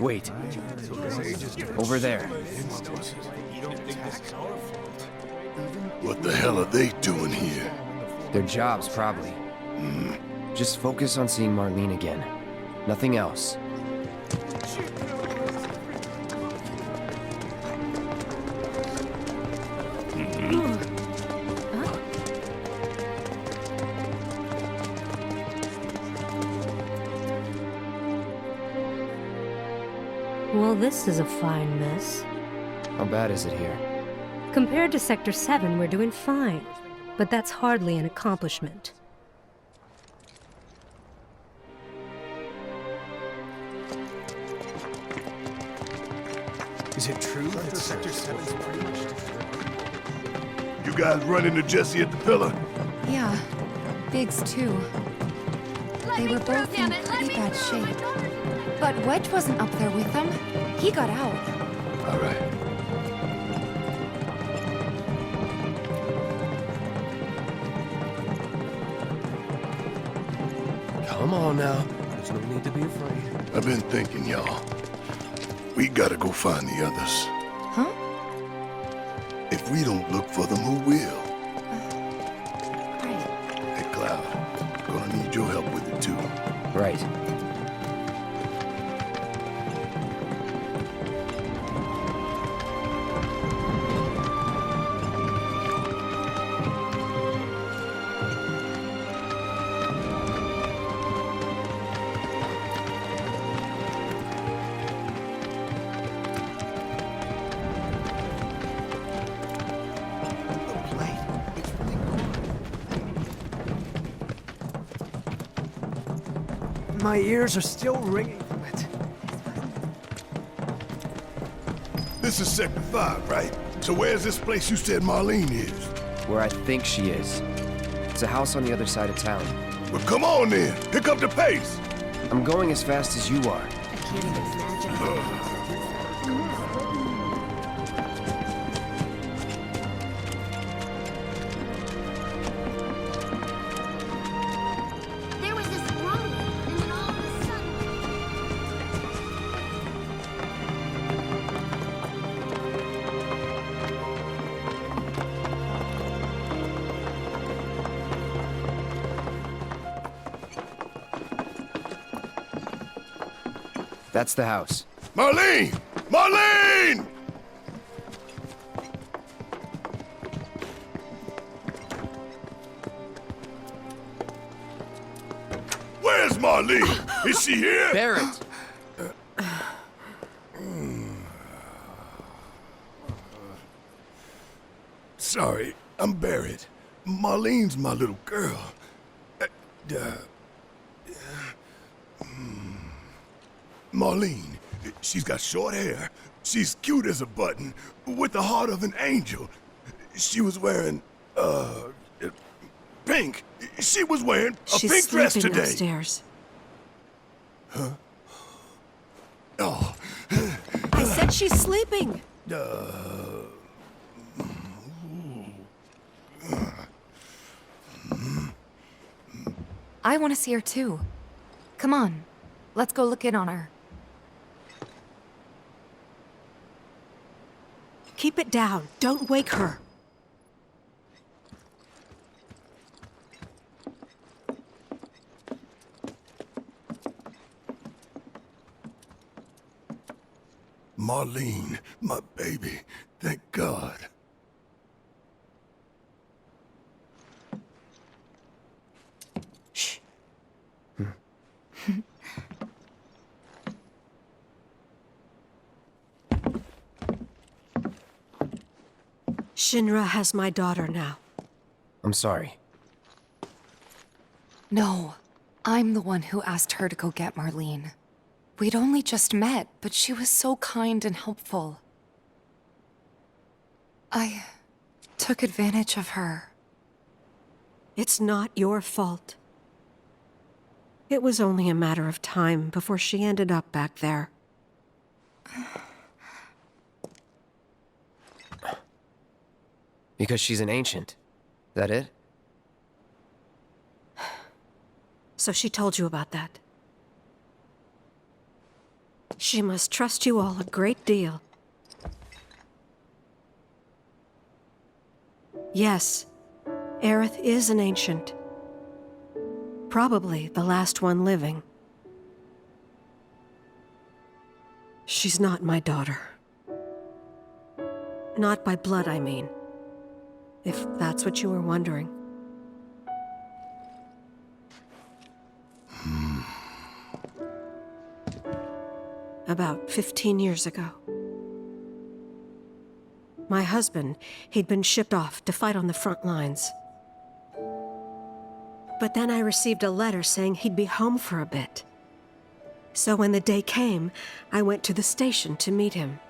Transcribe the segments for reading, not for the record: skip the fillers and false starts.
Wait. Over there. What the hell are they doing here? Their jobs, probably. Just focus on seeing Marlene again. Nothing else. Well, this is a fine mess. How bad is it here? Compared to Sector 7, we're doing fine. But that's hardly an accomplishment. Is it true that Sector 7's pretty much destroyed? You guys run into Jesse at the pillar? Yeah, Biggs too. They were both in pretty bad shape. But Wedge wasn't up there with them. He got out. All right. Come on now. There's no need to be afraid. I've been thinking, y'all. We gotta go find the others. Huh? If we don't look for them, who will? Right. Hey, Cloud, gonna need your help with it, too. Right. My ears are still ringing from it. This is Sector 5, right? So where's this place you said Marlene is? Where I think she is. It's a house on the other side of town. Well, come on then. Pick up the pace. I'm going as fast as you are. I can't even imagine. There was this rumbling, and then all of a sudden... That's the house. Marlene! Marlene! Where's Marlene? Is she here? Barrett! Sorry, I'm Barrett. Marlene's my little girl. Marlene, she's got short hair. She's cute as a button, with the heart of an angel. She was wearing, pink. She was wearing a She's pink dress sleeping today. upstairs. Oh, I said she's sleeping. I want to see her too. Come on, let's go look in on her. Keep it down. Don't wake her. Marlene, my baby. Thank God. Shh. Shinra has my daughter now. I'm sorry. No, I'm the one who asked her to go get Marlene. We'd only just met, but she was so kind and helpful. I took advantage of her. It's not your fault. It was only a matter of time before she ended up back there. Because she's an ancient. That it? So she told you about that. She must trust you all a great deal. Yes, Aerith is an ancient. Probably the last one living. She's not my daughter. Not by blood, I mean. If that's what you were wondering. About 15 years ago. My husband, he'd been shipped off to fight on the front lines. But then I received a letter saying he'd be home for a bit. So when the day came, I went to the station to meet him.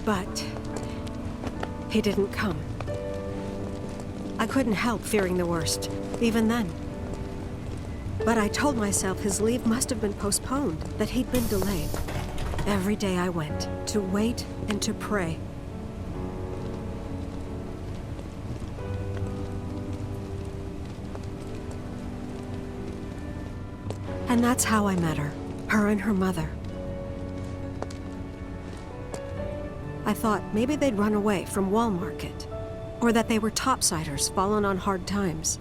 But he didn't come. I couldn't help fearing the worst, even then. But I told myself his leave must have been postponed, that he'd been delayed. Every day I went, to wait and to pray. And that's how I met her and her mother. I thought maybe they'd run away from Wall Market, or that they were topsiders fallen on hard times.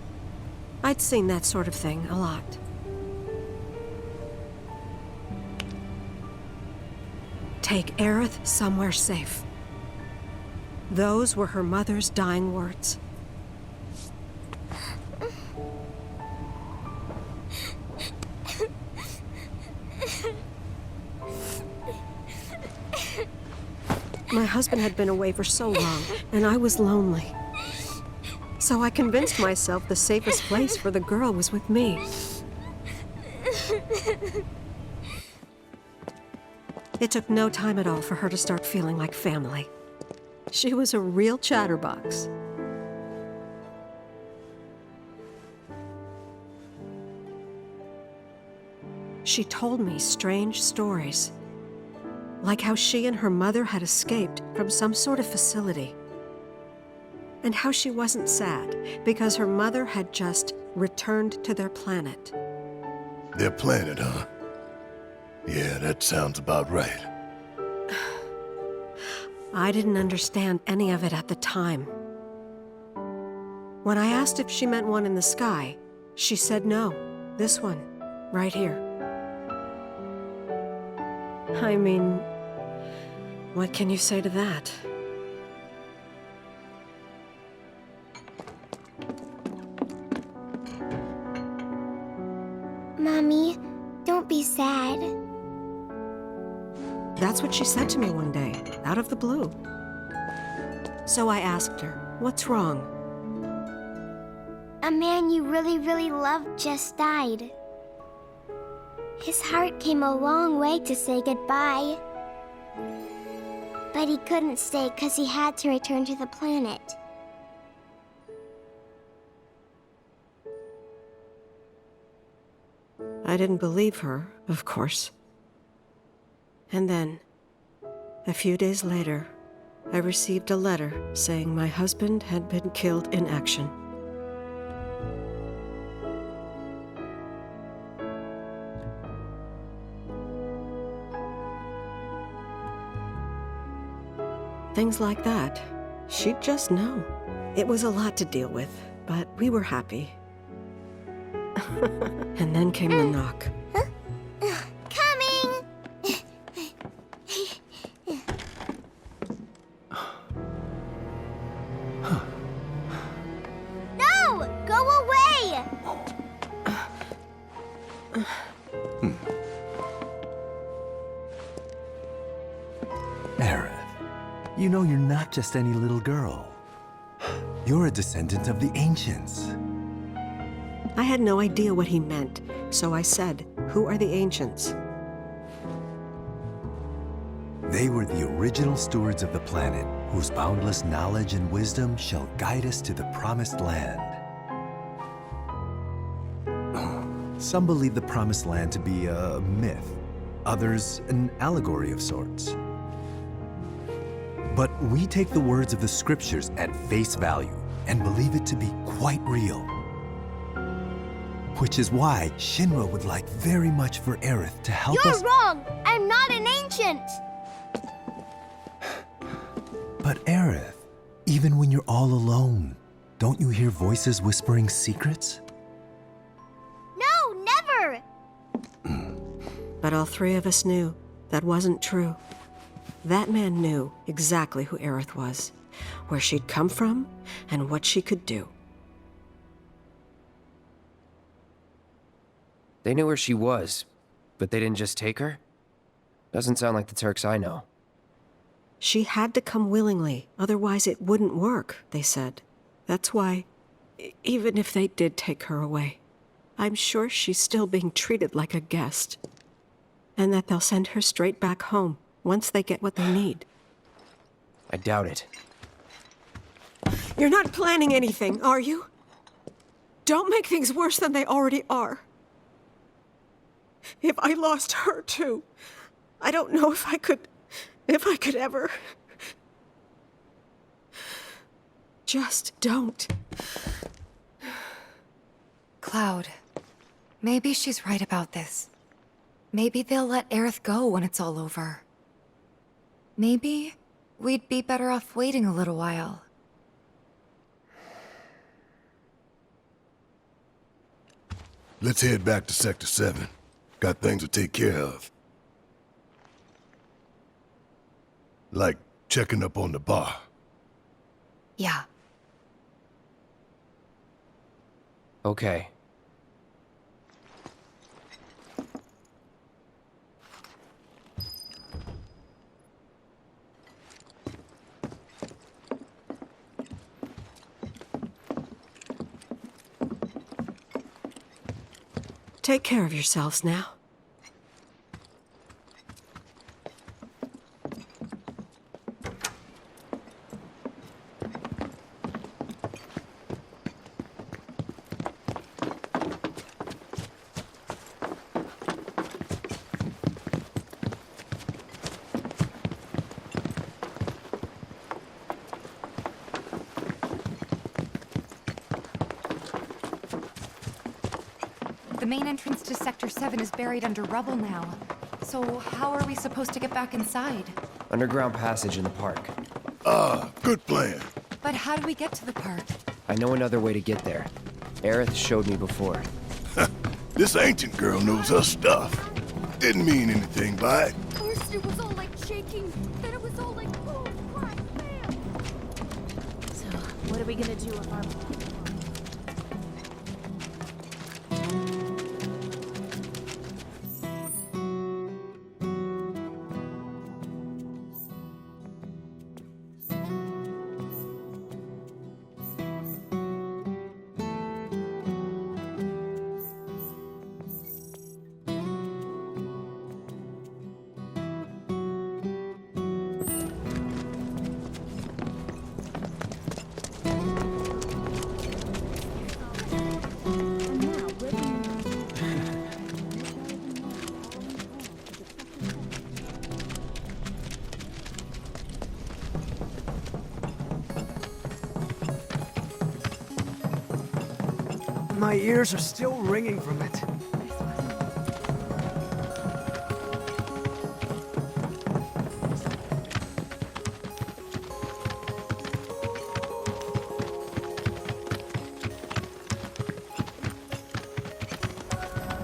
I'd seen that sort of thing a lot. Take Aerith somewhere safe. Those were her mother's dying words. My husband had been away for so long, and I was lonely. So I convinced myself the safest place for the girl was with me. It took no time at all for her to start feeling like family. She was a real chatterbox. She told me strange stories. Like how she and her mother had escaped from some sort of facility. And how she wasn't sad because her mother had just returned to their planet. Their planet, huh? Yeah, that sounds about right. I didn't understand any of it at the time. When I asked if she meant one in the sky, she said no, this one, right here. I mean, what can you say to that? Mommy, don't be sad. That's what she said to me one day, out of the blue. So I asked her, what's wrong? A man you really, really loved just died. His heart came a long way to say goodbye. But he couldn't stay because he had to return to the planet. I didn't believe her, of course. And then, a few days later, I received a letter saying my husband had been killed in action. Things like that. She'd just know. It was a lot to deal with, but we were happy. And then came the knock. Coming! No! Go away! Aerith, you know you're not just any little girl. You're a descendant of the ancients. I had no idea what he meant, so I said, "Who are the ancients?" They were the original stewards of the planet, whose boundless knowledge and wisdom shall guide us to the promised land. Some believe the promised land to be a myth, others an allegory of sorts. But we take the words of the scriptures at face value and believe it to be quite real. Which is why Shinra would like very much for Aerith to help us. You're wrong! I'm not an ancient! But Aerith, even when you're all alone, don't you hear voices whispering secrets? No, never! But all three of us knew that wasn't true. That man knew exactly who Aerith was, where she'd come from, and what she could do. They knew where she was, but they didn't just take her? Doesn't sound like the Turks I know. She had to come willingly, otherwise it wouldn't work, they said. That's why, even if they did take her away, I'm sure she's still being treated like a guest. And that they'll send her straight back home once they get what they need. I doubt it. You're not planning anything, are you? Don't make things worse than they already are. If I lost her too, I don't know if I could ever. Just don't. Cloud, maybe she's right about this. Maybe they'll let Aerith go when it's all over. Maybe we'd be better off waiting a little while. Let's head back to Sector 7. Got things to take care of. Like checking up on the bar. Yeah. Okay. Take care of yourselves now. The main entrance to Sector 7 is buried under rubble now. So how are we supposed to get back inside? Underground passage in the park. Good plan. But how do we get to the park? I know another way to get there. Aerith showed me before. This ancient girl knows her stuff. Didn't mean anything by it. First it was all like shaking, then it was all like boom, crack, bam! So, what are we gonna do if our... My ears are still ringing from it.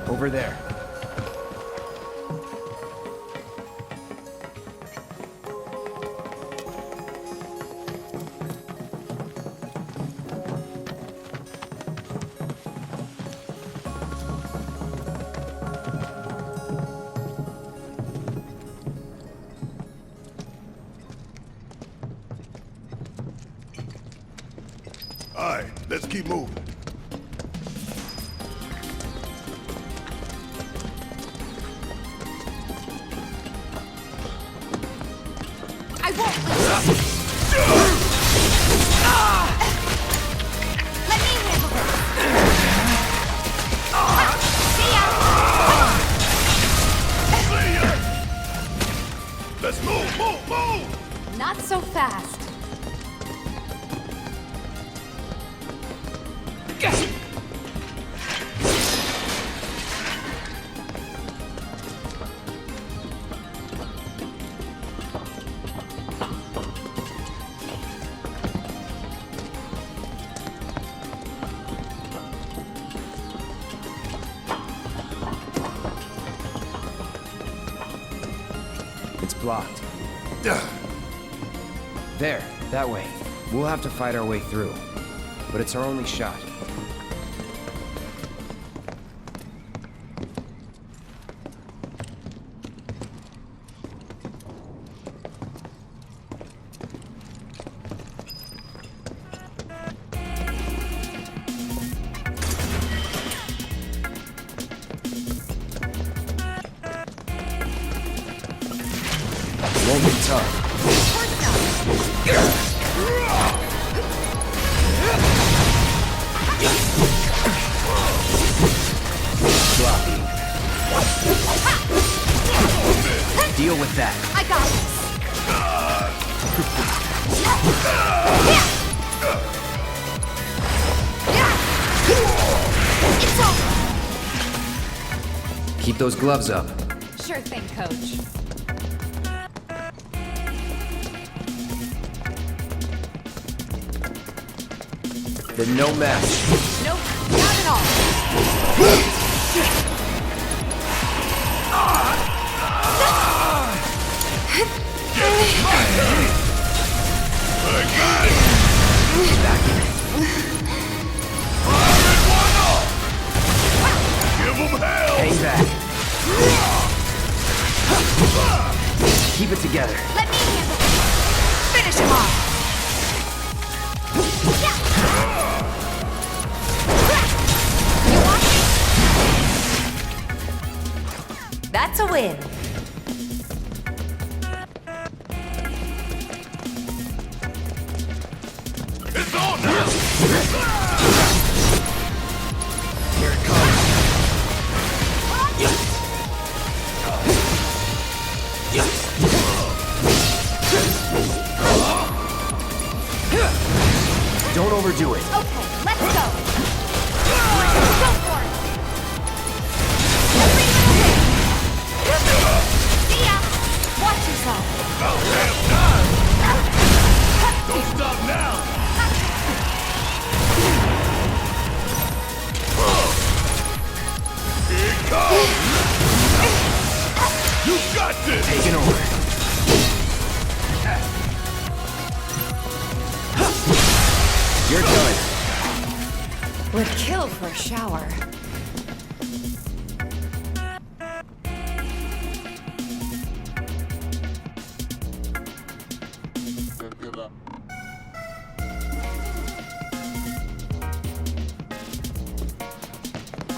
Over there. All right, let's keep moving. I won't! Let me handle this! See ya! Let's move! Not so fast. blocked. There, that way. We'll have to fight our way through. But it's our only shot. Won't be tough. Sloppy. Deal with that. I got this. It's over. Keep those gloves up. Sure thing, Coach. They're no match. Nope, not at all. Back in. Give him hell! Hang back. Keep it together. Let me handle it. Finish him off. You want me? That's a win. It's on now! Here it comes. Don't overdo it. Okay, let's go. Go for it. Every little bit. See ya. Watch yourself. About damn time! Don't stop now! Here it comes! You got this! Taking over. Your turn. Would kill for a shower.